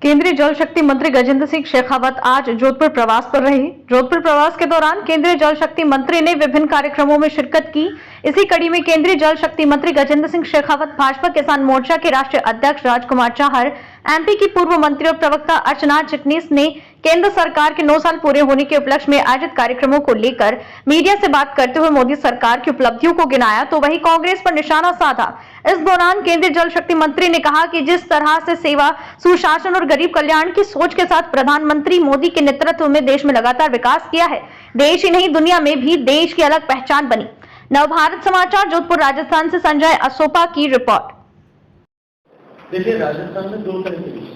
केंद्रीय जल शक्ति मंत्री गजेंद्र सिंह शेखावत आज जोधपुर प्रवास पर रहे। जोधपुर प्रवास के दौरान केंद्रीय जल शक्ति मंत्री ने विभिन्न कार्यक्रमों में शिरकत की। इसी कड़ी में केंद्रीय जल शक्ति मंत्री गजेंद्र सिंह शेखावत, भाजपा किसान मोर्चा के राष्ट्रीय अध्यक्ष राजकुमार चाहर, एमपी की पूर्व मंत्री और प्रवक्ता अर्चना चिटनीस ने केंद्र सरकार के 9 साल पूरे होने के उपलक्ष्य में आयोजित कार्यक्रमों को लेकर मीडिया से बात करते हुए मोदी सरकार की उपलब्धियों को गिनाया तो वहीं कांग्रेस पर निशाना साधा। इस दौरान केंद्रीय जल शक्ति मंत्री ने कहा कि जिस तरह से सेवा, सुशासन और गरीब कल्याण की सोच के साथ प्रधानमंत्री मोदी के नेतृत्व में देश में लगातार विकास किया है, देश ही नहीं दुनिया में भी देश की अलग पहचान बनी। नवभारत समाचार जोधपुर राजस्थान से संजय असोपा की रिपोर्ट। देखिए, राजस्थान में 2 तरह के विषय,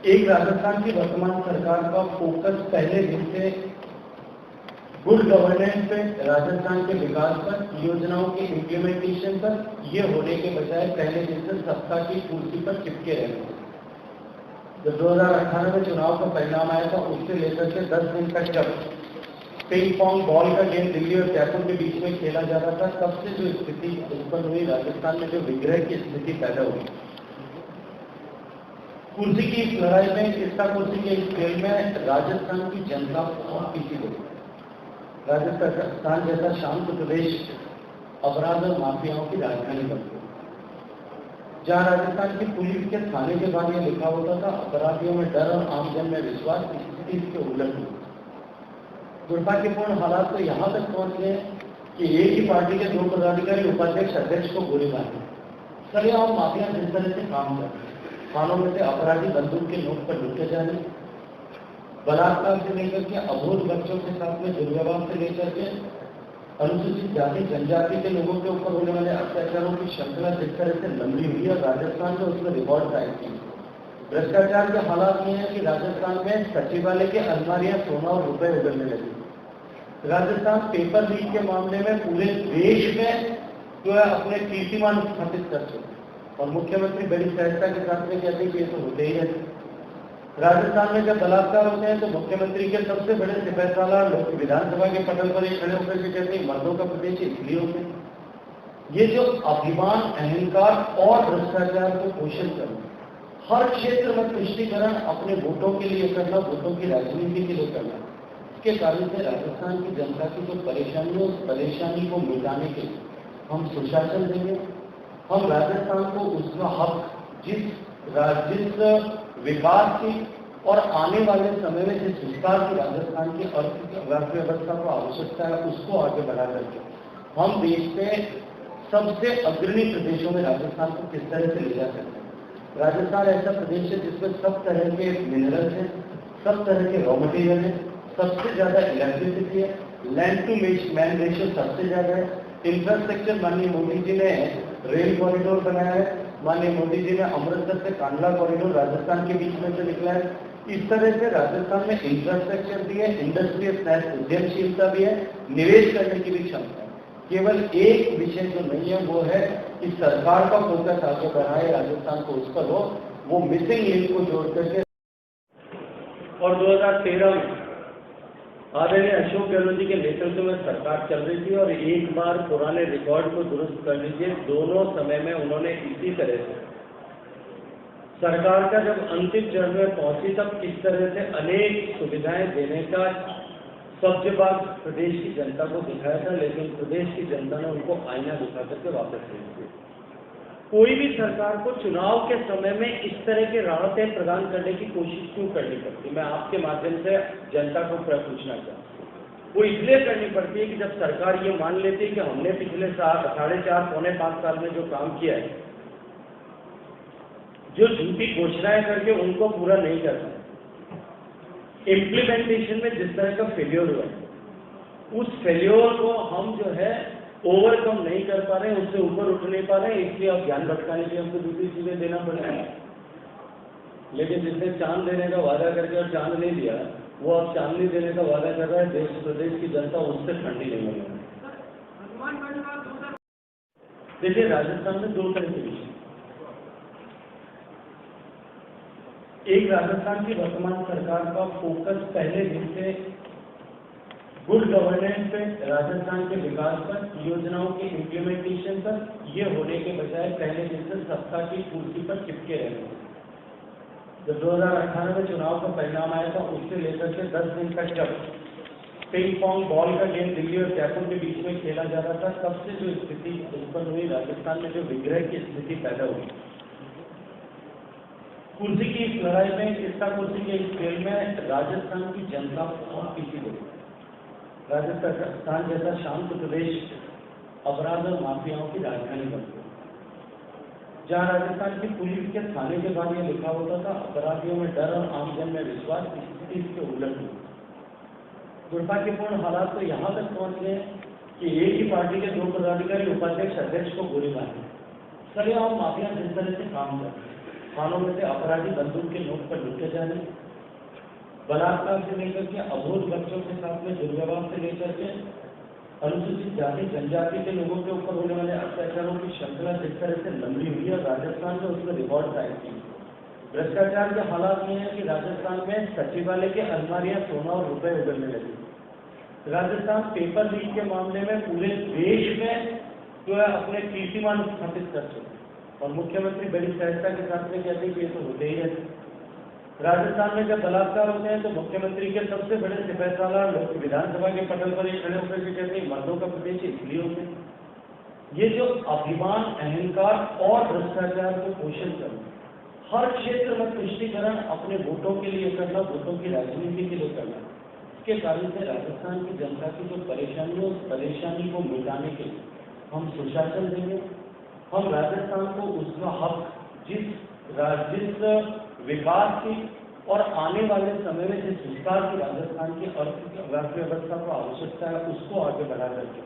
एक राजस्थान की वर्तमान सरकार का फोकस पहले दिन से गुड गवर्नेंस पे, राजस्थान के विकास पर, योजनाओं के इम्प्लीमेंटेशन पर, ये होने के बजाय पहले दिन से सत्ता की कुर्सी पर चिपके रहते। जब 2018 में चुनाव का परिणाम आया था, उससे लेकर के 10 दिन तक जब पिंग पोंग बॉल का गेम दिल्ली और जयपुर के बीच में खेला जा रहा था, तब से जो स्थिति उत्पन्न हुई, राजस्थान में जो विग्रह की स्थिति पैदा हुई, कुर्सी की इस लड़ाई में, किस्ता कुर्सी के इस खेल में राजस्थान की जनता बहुत पीछे गई। राजस्थान जैसा शांत प्रदेश अपराध और माफियाओं की राजधानी बन गई, जहां राजस्थान की पुलिस के थाने के बाद यह लिखा होता था, अपराधियों में डर और आमजन में विश्वास, स्थिति इसके उलट हुई। दुर्भाग्यपूर्ण हालात तो यहां तक पहुंच गए कि एक ही पार्टी के 2 पदाधिकारी उपाध्यक्ष अध्यक्ष को गोली मारी। सरेआम माफिया जिस तरह से काम कर रहे, थानों में से अपराधी बंदूक के नोट पर लुटे जा रहे, बलात्कार से लेकर के अबोध बच्चों के साथ में दुर्व्यवहार से लेकर के अनुसूचित जाति जनजाति के लोगों के ऊपर होने वाले अत्याचारों की श्रृंखला जिस तरह से लंबी हुई है, राजस्थान में उसमें रिकॉर्ड कायम की। भ्रष्टाचार के हालात ये है कि राजस्थान में सचिवालय की अलमारियां सोना और रुपए उगलने लगी। राजस्थान पेपर लीक के मामले में पूरे देश में जो है अपने कीर्तिमान स्थापित कर चुके, और मुख्यमंत्री बड़ी सहजता के साथ में कहते हैं कि ये तो होते ही रहते। राजस्थान में जब बलात्कार होते हैं तो मुख्यमंत्री के सबसे बड़े सिपहसालार लोग विधानसभा के पटल पर ही खड़े होकर के कहते हैं मर्दों का प्रदेश इसलिए होते हैं। ये जो अभिमान, अहंकार और भ्रष्टाचार को पोषण करना, हर क्षेत्र में तुष्टीकरण अपने वोटों के लिए करना, वोटों की राजनीति के लिए करना, इसके कारण से राजस्थान की जनता की जो परेशानी, उस परेशानी को मिटाने के लिए हम सुशासन देंगे। हम राजस्थान को उसका हक, जिस विकास की और आने वाले समय में जिस विस्तार की राजस्थान की अर्थव्यवस्था को आवश्यकता है, उसको आगे बढ़ा करके हम देश के सबसे अग्रणी प्रदेशों में राजस्थान को किस तरह से ले जा सकते हैं। राजस्थान ऐसा प्रदेश है जिसमें सब तरह के मिनरल्स हैं, सब तरह के रॉ मटेरियल है, सबसे ज्यादा इलेक्ट्रिसिटी है, लैंड टू मैन रेशियो सबसे ज्यादा है, इंफ्रास्ट्रक्चर माननीय मोदी जी ने रेल कॉरिडोर बनाया है, माननीय मोदी जी ने अमृतसर से कांडला कॉरिडोर राजस्थान के बीच में से निकला है। इस तरह से राजस्थान में इंफ्रास्ट्रक्चर भी है, इंडस्ट्रियल उद्यमशीलता भी है, निवेश करने की भी क्षमता है। केवल एक विषय जो नहीं है वो है कि सरकार का फोकस आगे बढ़ाए, राजस्थान को उस पर हो, वो मिसिंग लिंक को जोड़ करके। और 2013 में आदरणीय अशोक गहलोत जी के नेतृत्व में सरकार चल रही थी, और एक बार पुराने रिकॉर्ड को दुरुस्त कर लीजिए, दोनों समय में उन्होंने इसी तरह से सरकार का जब अंतिम चरण में पहुंची तब किस तरह से अनेक सुविधाएं देने का सब्जबाग प्रदेश की जनता को दिखाया था, लेकिन प्रदेश की जनता ने उनको आईना दिखा करके वापस ले लिया। कोई भी सरकार को चुनाव के समय में इस तरह के राहतें प्रदान करने की कोशिश क्यों करनी पड़ती, मैं आपके माध्यम से जनता को पूछना चाहता हूँ। वो इसलिए करनी पड़ती है कि जब सरकार ये मान लेती है कि हमने पिछले 4.5 पौने 5 साल में जो काम किया है, जो झूठी घोषणाएं करके उनको पूरा नहीं करना, इम्प्लीमेंटेशन में जिस तरह का फेल्योर हुआ है, उस फेल्योर को हम जो है ओवरकम नहीं कर पा रहे हैं, उससे ऊपर उठ नहीं पा रहे हैं, इसलिए अब ज्ञान भटकाने के लिए हमको दूसरी चीजें देना पड़ेगा। लेकिन जिसने चांद देने का वादा करके और चांद नहीं दिया, वो अब चांदनी देने का वादा कर रहा है, देश प्रदेश की जनता उससे ठंडी नहीं होगी। देखिए, राजस्थान में 2 तरह के विषय, एक राजस्थान की वर्तमान सरकार का फोकस पहले दिन से गुड गवर्नेंस पे, राजस्थान के विकास पर, योजनाओं के इम्प्लीमेंटेशन पर, ये होने के बजाय पहले दिन से सत्ता की कुर्सी पर चिपके रहने। जब 2018 में चुनाव का परिणाम आया था, उससे लेकर के 10 दिन तक जब पिंग पोंग बॉल का गेम दिल्ली और जयपुर के बीच में खेला जा रहा था, तब से जो स्थिति उत्पन्न हुई, राजस्थान में जो विग्रह की स्थिति पैदा हुई, कुर्सी की इस लड़ाई में, किस्ता कुर्सी के इस खेल में राजस्थान की जनता बहुत पीछे गई। राजस्थान जैसा शांत प्रदेश अपराध और माफियाओं की राजधानी बन गई, जहां राजस्थान की पुलिस के थाने के बारे में लिखा होता था अपराधियों में डर और आमजन में विश्वास, स्थिति इसके उलट हुई। दुर्भाग्यपूर्ण हालात तो यहाँ तक पहुंच गए कि एक ही पार्टी के 2 पदाधिकारी उपाध्यक्ष अध्यक्ष को गोली मारी। सरेआम माफिया जिस तरह से काम कर रहे, थानों में से अपराधी बंदूक के नोक पर लुटे जाने, बलात्कार से लेकर के अबोध बच्चों के साथ में दुर्व्यवहार से लेकर के अनुसूचित जाति जनजाति के लोगों के ऊपर होने वाले अत्याचारों की श्रृंखला जिस तरह से लंबी हुई है, राजस्थान में उसमें रिकॉर्ड कायम की। भ्रष्टाचार के हालात ये हैं कि राजस्थान में सचिवालय की अलमारियां सोना और रुपए उगलने लगी। राजस्थान पेपर लीक के मामले में पूरे देश में जो है अपने कीर्तिमान स्थापित कर चुके, और मुख्यमंत्री बड़ी सहजता के साथ में कहते हैं कि ये तो होते ही है। राजस्थान में जब बलात्कार होते हैं तो मुख्यमंत्री के सबसे बड़े सिपह सालार लोग विधानसभा के पटल पर ही खड़े होकर के कहते हैं मर्दों का प्रदेश इसलिए होते हैं। ये जो अभिमान, अहंकार और भ्रष्टाचार को पोषण करना, हर क्षेत्र में तुष्टीकरण अपने वोटों के लिए करना, वोटों की राजनीति के लिए करना, इसके कारण से राजस्थान की जनता की जो परेशानी है, उस परेशानी को मिटाने के लिए हम सुशासन देंगे। हम राजस्थान को उसका हक, जिस विकास की और आने वाले समय में जिस विस्तार की राजस्थान की अर्थव्यवस्था को आवश्यकता है, उसको आगे बढ़ा करके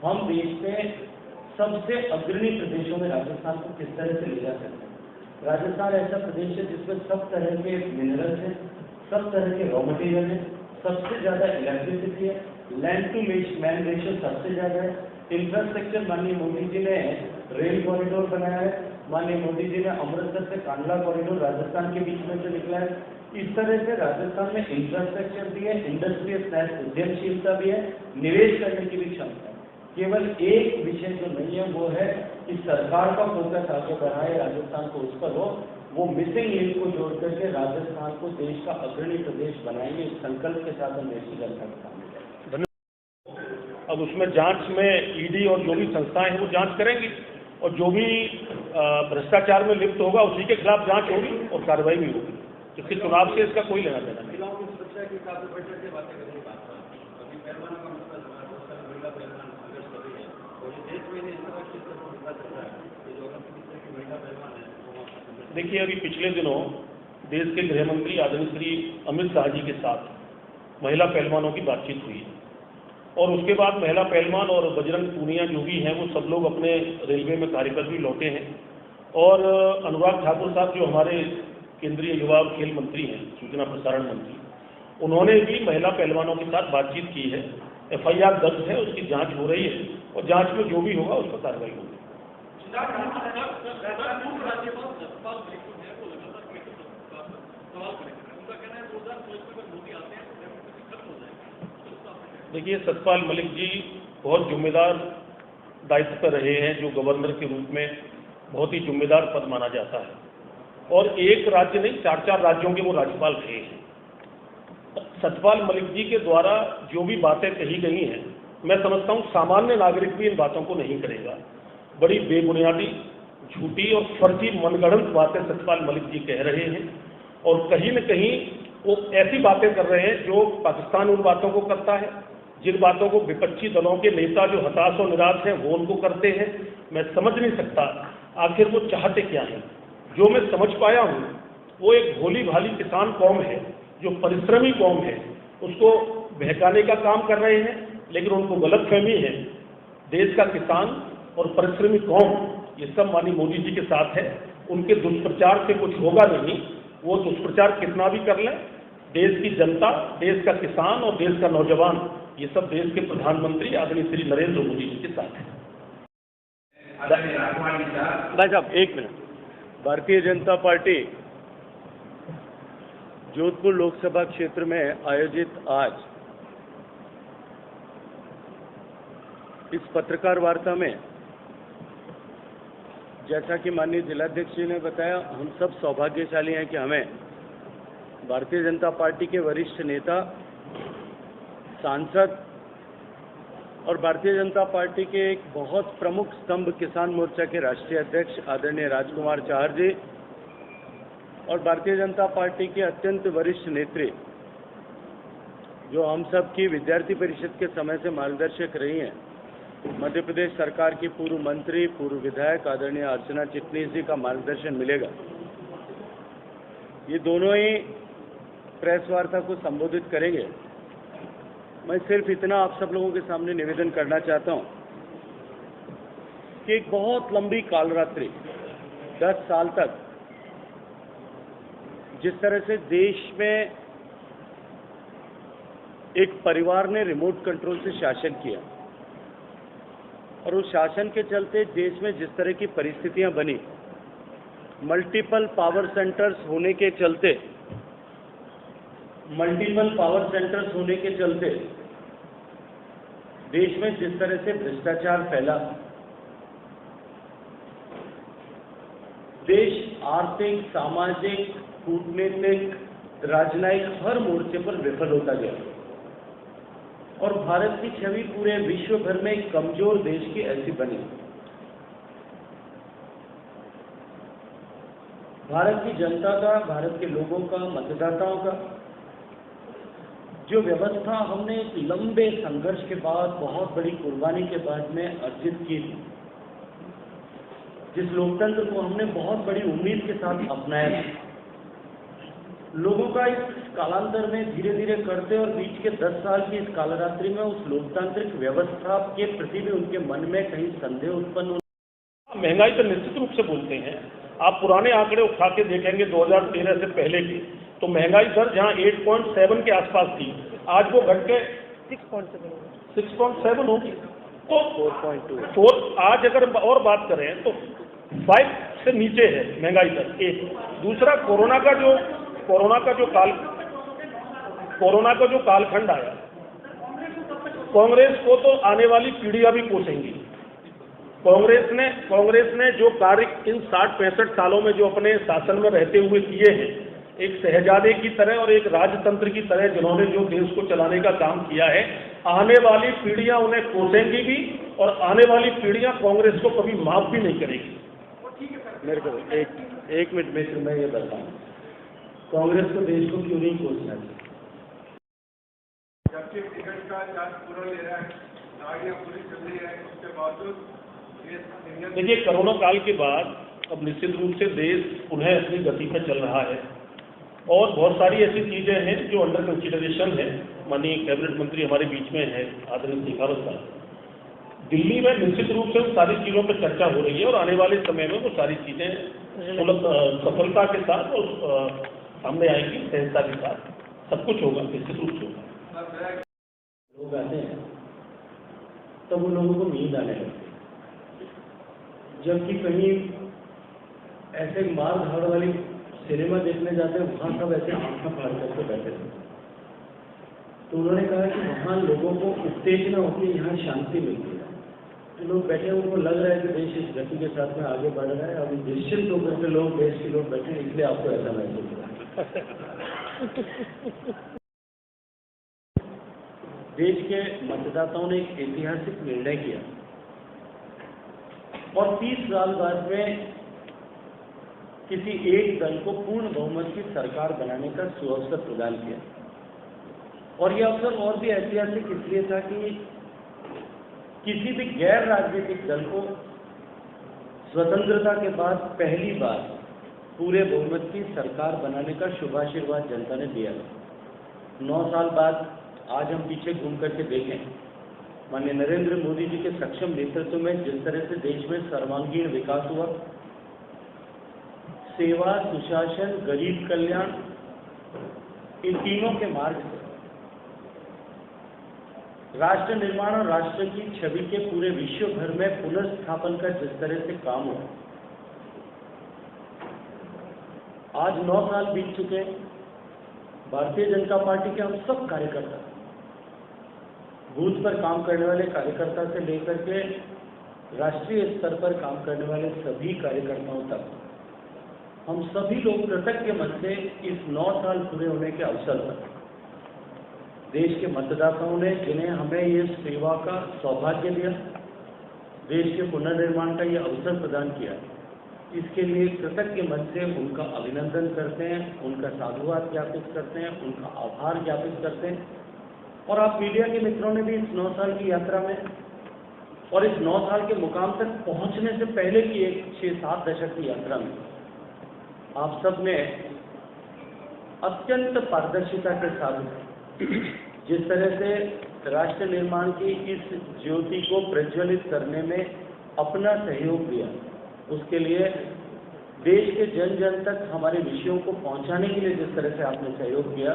हम देश में सबसे अग्रणी प्रदेशों में राजस्थान को किस तरह से ले जा सकते हैं। राजस्थान ऐसा प्रदेश है जिसमें सब तरह के मिनरल्स हैं, सब तरह के रॉ मटेरियल है, सबसे ज्यादा इलेक्ट्रिसिटी है, लैंड टू मैन रेशियो सबसे ज्यादा है, इंफ्रास्ट्रक्चर माननीय मोदी जी ने रेल कॉरिडोर बनाया है, माननीय मोदी जी ने अमृतसर से कांडला कॉरिडोर राजस्थान के बीच में से निकला है। इस तरह से राजस्थान में इंफ्रास्ट्रक्चर भी है, इंडस्ट्रियल उद्यमशीलता भी है, निवेश करने की भी क्षमता है। केवल एक विषय जो नहीं है वो है कि सरकार का फोकस आगे बढ़ाए, राजस्थान को उस पर हो, वो मिसिंग लिंक को जोड़ करके राजस्थान को देश का अग्रणी प्रदेश बनाएंगे। इस संकल्प के साथ हम देश की जनता के सामने जाएंगे। अब उसमें जांच में ईडी और जो भी संस्थाएं हैं वो जांच करेंगी, और जो भी भ्रष्टाचार में लिप्त होगा उसी के खिलाफ जांच होगी और कार्रवाई भी होगी। इसके चुनाव से इसका कोई लेना देना नहीं। देखिए, अभी पिछले दिनों देश के गृह मंत्री आदरणीय श्री अमित शाह जी के साथ महिला पहलवानों की बातचीत हुई, और उसके बाद महिला पहलवान और बजरंग पूनिया जो भी हैं वो सब लोग अपने रेलवे में कार्य कर भी लौटे हैं। और अनुराग ठाकुर साहब जो हमारे केंद्रीय युवा और खेल मंत्री हैं, सूचना प्रसारण मंत्री, उन्होंने भी महिला पहलवानों के साथ बातचीत की है। FIR दर्ज है, उसकी जांच हो रही है, और जांच में जो भी होगा उस पर कार्रवाई होगी। देखिए, सतपाल मलिक जी बहुत जिम्मेदार दायित्व पर रहे हैं, जो गवर्नर के रूप में बहुत ही जिम्मेदार पद माना जाता है, और एक राज्य नहीं 4 राज्यों के वो राज्यपाल रहे हैं। सतपाल मलिक जी के द्वारा जो भी बातें कही गई हैं, मैं समझता हूँ सामान्य नागरिक भी इन बातों को नहीं करेगा। बड़ी बेबुनियादी, झूठी और फर्जी मनगढ़ंत बातें सतपाल मलिक जी कह रहे हैं, और कहीं न कहीं वो ऐसी बातें कर रहे हैं जो पाकिस्तान उन बातों को करता है, जिन बातों को विपक्षी दलों के नेता जो हताश और निराश हैं वो उनको करते हैं। मैं समझ नहीं सकता आखिर वो चाहते क्या हैं। जो मैं समझ पाया हूँ वो एक भोली भाली किसान कौम है, जो परिश्रमी कौम है, उसको बहकाने का काम कर रहे हैं, लेकिन उनको गलतफहमी है। देश का किसान और परिश्रमी कौम ये सब माननीय मोदी जी के साथ है, उनके दुष्प्रचार से कुछ होगा नहीं। वो दुष्प्रचार कितना भी कर लें, देश की जनता, देश का किसान और देश का नौजवान, ये सब देश के प्रधानमंत्री आदरणीय श्री नरेंद्र मोदी जी के साथ है। भाई साहब, एक मिनट। भारतीय जनता पार्टी जोधपुर लोकसभा क्षेत्र में आयोजित आज इस पत्रकार वार्ता में जैसा कि माननीय जिलाध्यक्ष जी ने बताया, हम सब सौभाग्यशाली हैं कि हमें भारतीय जनता पार्टी के वरिष्ठ नेता, सांसद और भारतीय जनता पार्टी के एक बहुत प्रमुख स्तंभ किसान मोर्चा के राष्ट्रीय अध्यक्ष आदरणीय राजकुमार चाहर जी और भारतीय जनता पार्टी के अत्यंत वरिष्ठ नेत्री जो हम सब की विद्यार्थी परिषद के समय से मार्गदर्शक रही हैं, मध्य प्रदेश सरकार की पूर्व मंत्री, पूर्व विधायक आदरणीय अर्चना चिटनीस जी का मार्गदर्शन मिलेगा। ये दोनों ही प्रेस वार्ता को संबोधित करेंगे। मैं सिर्फ इतना आप सब लोगों के सामने निवेदन करना चाहता हूं कि एक बहुत लंबी कालरात्रि 10 साल तक जिस तरह से देश में एक परिवार ने रिमोट कंट्रोल से शासन किया और उस शासन के चलते देश में जिस तरह की परिस्थितियां बनी, मल्टीपल पावर सेंटर्स होने के चलते देश में जिस तरह से भ्रष्टाचार फैला, देश आर्थिक, सामाजिक, कूटनीतिक, राजनयिक हर मोर्चे पर विफल होता गया और भारत की छवि पूरे विश्व भर में एक कमजोर देश की ऐसी बनी। भारत की जनता का, भारत के लोगों का, मतदाताओं का जो व्यवस्था हमने एक लंबे संघर्ष के बाद, बहुत बड़ी कुर्बानी के बाद में अर्जित की थी, जिस लोकतंत्र को हमने बहुत बड़ी उम्मीद के साथ अपनाया था, लोगों का इस कालांतर में धीरे धीरे करते और बीच के 10 साल की इस कालरात्रि में उस लोकतांत्रिक व्यवस्था के प्रति भी उनके मन में कहीं संदेह उत्पन्न हो। महंगाई तो निश्चित रूप से बोलते हैं। आप पुराने आंकड़े उठा के देखेंगे 2013 से पहले की, तो महंगाई दर जहां 8.7 के आसपास थी, आज वो घट के 6.7 होगी। तो 4.2 आज अगर और बात करें तो 5 से नीचे है महंगाई दर। एक दूसरा, कोरोना का जो कालखंड आया, कांग्रेस को तो आने वाली पीढ़ियां भी कोसेंगी। कांग्रेस ने जो कार्य इन 60-65 सालों में जो अपने शासन में रहते हुए किए हैं, एक शहजादे की तरह और एक राजतंत्र की तरह जिन्होंने जो देश को चलाने का काम किया है, आने वाली पीढ़ियां उन्हें कोसेंगी भी और आने वाली पीढ़ियां कांग्रेस को कभी माफ भी नहीं करेगी। मेरे को एक मिनट में मैं ये बताऊं, कांग्रेस को देश को क्यों नहीं कोसना चाहिए? जबकि टिकट का चार्ज पूरा ले रहा है, गाड़ियां पूरी चल रही है, उसके बावजूद देखिए, कोरोना काल के बाद अब निश्चित रूप से देश पुनः अपनी गति पर चल रहा है और बहुत सारी ऐसी चीजें हैं जो अंडर कंसिडरेशन है। माननीय कैबिनेट मंत्री हमारे बीच में है आदरणीय शेखावत साहब। दिल्ली में निश्चित रूप से उन सारी चीजों पर चर्चा हो रही है और आने वाले समय में वो सारी चीजें सफलता के साथ और सामने आएंगी, सहजता के साथ सब कुछ होगा, निश्चित रूप से होगा। लोग आते हैं तब उन लोगों को नींद आने लगती है, जबकि कहीं ऐसे मार धाड़ वाली सिनेमा देखने जाते हैं, वहां सब ऐसे आंखें फाड़ करके बैठे थे। तो उन्होंने कहा कि वहां लोगों को उत्तेजना होती है, यहाँ शांति मिलती है। तो लोग बैठे, उनको लग रहा है कि देश इस गति के साथ में आगे बढ़ रहा है। अभी निश्चित होकर के लोग, देश के लोग बैठे, इसलिए आपको ऐसा महसूस हो रहा है। देश के मतदाताओं ने एक ऐतिहासिक निर्णय किया और 30 साल बाद में किसी एक दल को पूर्ण बहुमत की सरकार बनाने का सुअवसर प्रदान किया। और यह अवसर और भी ऐतिहासिक इसलिए था कि किसी भी गैर राजनीतिक दल को स्वतंत्रता के बाद पहली बार पूरे बहुमत की सरकार बनाने का शुभाशीर्वाद जनता ने दिया। 9 साल बाद आज हम पीछे घूम करके देखें, माननीय नरेंद्र मोदी जी के सक्षम नेतृत्व में जिस तरह से देश में सर्वांगीण विकास हुआ, सेवा, सुशासन, गरीब कल्याण, इन तीनों के मार्ग से राष्ट्र निर्माण और राष्ट्र की छवि के पूरे विश्व भर में पुनर्स्थापन का जिस तरह से काम हुआ, आज 9 साल बीत चुके। भारतीय जनता पार्टी के हम सब कार्यकर्ता बूथ पर काम करने वाले कार्यकर्ता से लेकर के राष्ट्रीय स्तर पर काम करने वाले सभी कार्यकर्ताओं तक हम सभी लोग कृतज्ञ मन से इस 9 साल पूरे होने के अवसर पर देश के मतदाताओं ने जिन्हें हमें ये सेवा का सौभाग्य दिया, देश के पुनर्निर्माण का ये अवसर प्रदान किया, इसके लिए कृतज्ञ मन से उनका अभिनंदन करते हैं, उनका साधुवाद ज्ञापित करते हैं, उनका आभार ज्ञापित करते हैं। और आप मीडिया के मित्रों ने भी इस 9 साल की यात्रा में और इस 9 साल के मुकाम तक पहुंचने से पहले की एक 6-7 दशक की यात्रा में आप सब ने अत्यंत पारदर्शिता के साथ जिस तरह से राष्ट्र निर्माण की इस ज्योति को प्रज्वलित करने में अपना सहयोग दिया, उसके लिए देश के जन जन तक हमारे विषयों को पहुंचाने के लिए जिस तरह से आपने सहयोग किया,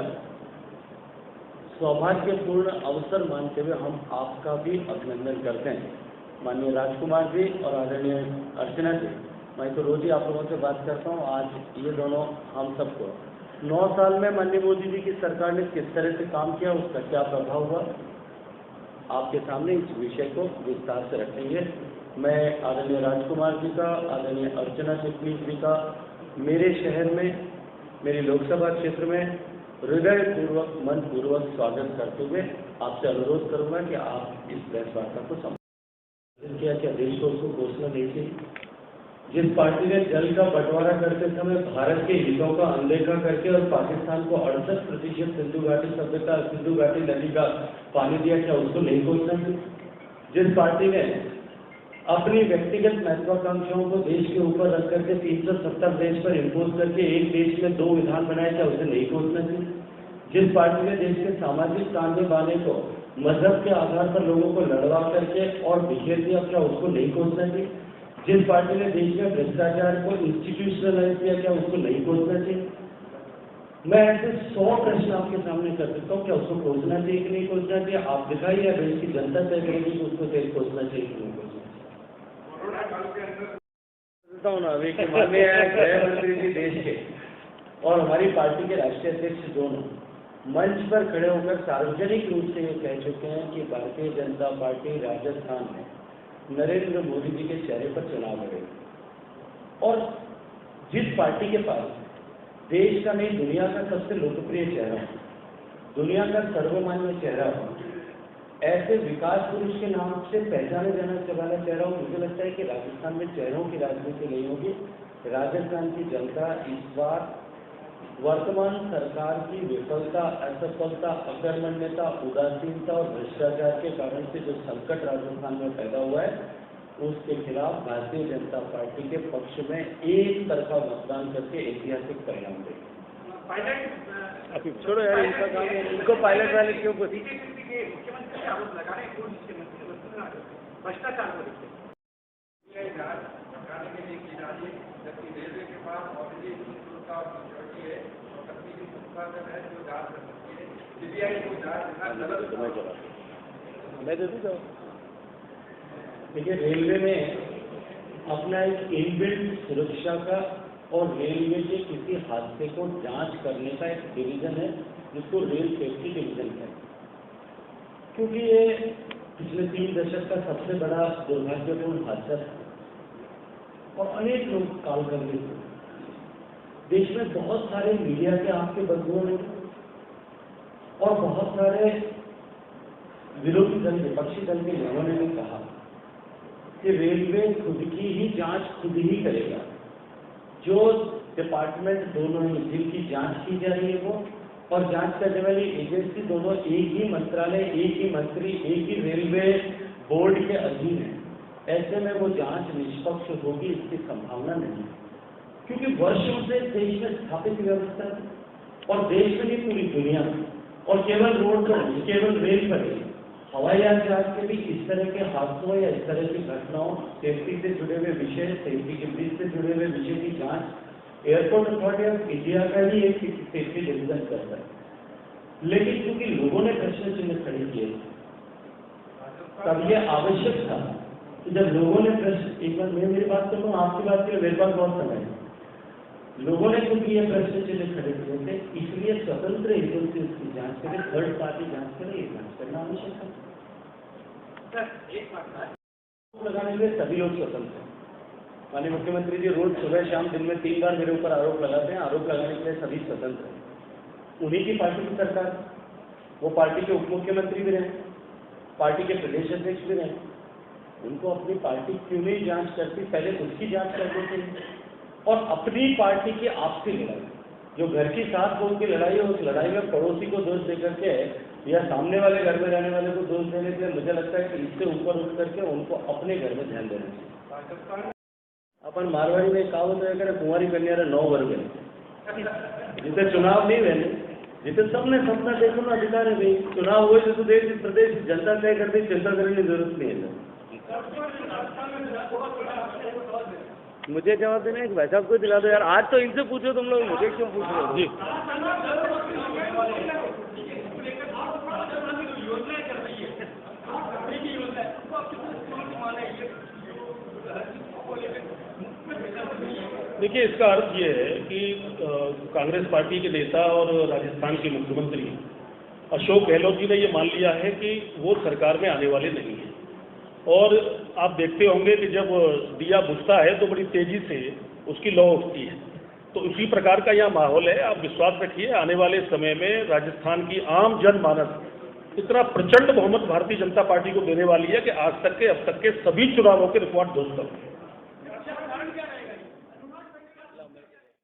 सौभाग्यपूर्ण अवसर मानते हुए हम आपका भी अभिनंदन करते हैं। माननीय राजकुमार जी और आदरणीय अर्चना जी, मैं तो रोज ही आप लोगों से बात करता हूँ, आज ये दोनों हम सबको 9 साल में माननीय मोदी जी की सरकार ने किस तरह से काम किया, उसका क्या प्रभाव हुआ, आपके सामने इस विषय को विस्तार से रखेंगे। मैं आदरणीय राजकुमार जी का, आदरणीय अर्चना चिटनीस जी का मेरे शहर में, मेरे लोकसभा क्षेत्र में हृदयपूर्वक, मनपूर्वक स्वागत करते हुए आपसे अनुरोध करूंगा कि आप इस प्रेस वार्ता को संबोधित किया। क्या देश को उसको घोषणा दी थी? जिस पार्टी ने जल का बंटवारा करते समय भारत के हितों का अनदेखा करके और पाकिस्तान को 68% सिंधु घाटी सभ्यता, सिंधु घाटी नदी का पानी दिया, क्या उसको नहीं घोषणा की? जिस पार्टी ने अपनी व्यक्तिगत महत्वाकांक्षाओं को देश के ऊपर रख करके 370 देश पर इम्पोज करके एक देश में 2 विधान बनाए, क्या उसे नहीं घोषणा की? जिस पार्टी ने देश के सामाजिक ताने बाने को मजहब के आधार पर लोगों को लड़वा करके और बिखेर दिया, क्या उसको नहीं घोषणा की? जिस पार्टी ने देश में भ्रष्टाचार को इंस्टीट्यूशनलाइज किया, क्या उसको नहीं घोषणा की? मैं ऐसे 100 प्रश्न आपके सामने कर सकता हूँ, क्या उसको घोषणा चाहिए कि नहीं घोषणा चाहिए? आप दिखाइए, या देश की जनता तय करेगी कि उसको घोषणा चाहिए कि नहीं घोषणा। अभी कि माननीय गृह मंत्री जी देश के और हमारी पार्टी के राष्ट्रीय अध्यक्ष दोनों मंच पर खड़े होकर सार्वजनिक रूप से ये कह चुके हैं कि भारतीय जनता पार्टी राजस्थान में नरेंद्र मोदी जी के चेहरे पर चुनाव लड़ेगी। और जिस पार्टी के पास देश का नहीं, दुनिया का सबसे लोकप्रिय चेहरा, दुनिया का सर्वमान्य चेहरा हो, ऐसे विकास पुरुष के नाम से पहचाने जाने वाला चेहरा हो, मुझे लगता है कि राजस्थान में चेहरों की राजनीति नहीं होगी। राजस्थान की जनता इस बार वर्तमान सरकार की विफलता, असफलता, अकर्मण्यता, उदासीनता और भ्रष्टाचार के कारण से जो संकट राजस्थान में पैदा हुआ है, उसके खिलाफ भारतीय जनता पार्टी के पक्ष में एक तरफा मतदान करके ऐतिहासिक परिणाम देगी। छोड़ो यार, इनका काम है, इनको पायलट वाले क्यों मुख्यमंत्री आरोप लगा रहे हैं भ्रष्टाचार को लेकर के लिए की जा रही है, जबकि रेलवे के पास ऑलरेडी सिक्योरिटी है और तकनीकी संसाधन है जो जांच कर सकती है। सीबीआई को जांच मैं दे दूँ। देखिए, रेलवे में अपना एक इनबिल्ट सुरक्षा का और रेलवे के किसी हादसे को जांच करने का एक डिवीजन है जिसको रेल सेफ्टी डिवीजन है, क्योंकि ये पिछले 3 दशक का सबसे बड़ा दुर्भाग्यपूर्ण हादसा है और अनेक लोग काल कर गए। देश में बहुत सारे मीडिया के आपके बंधुओं ने और बहुत सारे विरोधी दल, विपक्षी दल के लोगों ने भी कहा कि रेलवे खुद की ही जांच खुद ही करेगा। जो डिपार्टमेंट दोनों ही जिनकी जांच की जा रही है वो और जांच करने वाली एजेंसी दोनों एक ही मंत्रालय, एक ही मंत्री, एक ही रेलवे बोर्ड के अधीन है, ऐसे में वो जांच निष्पक्ष होगी इसकी संभावना नहीं, क्योंकि वर्षों से देश में स्थापित व्यवस्था है और देश में नहीं पूरी दुनिया में, और केवल रोड पर नहीं, केवल रेल पर नहीं, हवाई जहाज के भी इस तरह के हादसों या इस तरह की घटनाओं, सेफ्टी से जुड़े हुए विषय, सेफ्टी के ब्रीच से जुड़े हुए विषय की जांच एयरपोर्ट अथॉरिटी ऑफ इंडिया का ही एक सेफ्टी डिवीजन करता है। लेकिन क्योंकि लोगों ने प्रश्न चिन्ह खड़े किए, तब यह आवश्यक था कि जब लोगों ने प्रश्न, एक बार मैं मेरी बात करूँ, आपकी बात करें, मेरे पास बहुत समय है, लोगों ने क्योंकि ये प्रश्न चिन्ह खड़े किए थे, इसलिए स्वतंत्र एजेंसी उसकी जांच करे, थर्ड पार्टी जांच करे, ये जांच करना आवश्यक है। सर एक बात आरोप लगाने के लिए सभी लोग स्वतंत्र हैं। माननीय मुख्यमंत्री जी रोज सुबह शाम दिन में 3 बार मेरे ऊपर आरोप लगाते हैं। आरोप लगाने के लिए सभी स्वतंत्र हैं। उन्हीं की पार्टी की सरकार, वो पार्टी के उप मुख्यमंत्री भी रहे, पार्टी के प्रदेश अध्यक्ष भी रहे, उनको अपनी पार्टी क्यों नहीं जांच करती? पहले उसकी जांच कर देते हैं। और अपनी पार्टी की आपसी लड़ाई, जो घर की 7 बहू की लड़ाई है, उस लड़ाई में पड़ोसी को दोष देकर के या सामने वाले घर में रहने वाले को दोष देने से मुझे लगता है कि इससे ऊपर उठ करके उनको अपने घर में ध्यान देना चाहिए। अपन मारवाड़ी में कहावत है कि कुंवारी कन्या 9 वर्ग है, जिसे चुनाव नहीं रहने, जिसे सबने सपना देखो ना अधिकार है भाई, चुनाव हुए तो देश प्रदेश जनता तय करती, चिंता करने की जरूरत नहीं है। मुझे जवाब देना है कि भाई साहब को दिला दो यार, आज तो इनसे पूछो तुम लोग, मुझे क्यों पूछ रहे हो? जी देखिए, इसका अर्थ ये है कि कांग्रेस पार्टी के नेता और राजस्थान के मुख्यमंत्री अशोक गहलोत जी ने ये मान लिया है कि वो सरकार में आने वाले नहीं हैं। और आप देखते होंगे कि जब दिया बुझता है तो बड़ी तेजी से उसकी लौ उठती है। तो उसी प्रकार का यहाँ माहौल है। आप विश्वास रखिए, आने वाले समय में राजस्थान की आम जनमानस इतना प्रचंड बहुमत भारतीय जनता पार्टी को देने वाली है कि आज तक के अब तक के सभी चुनावों के रिकॉर्ड ध्वस्त होंगे।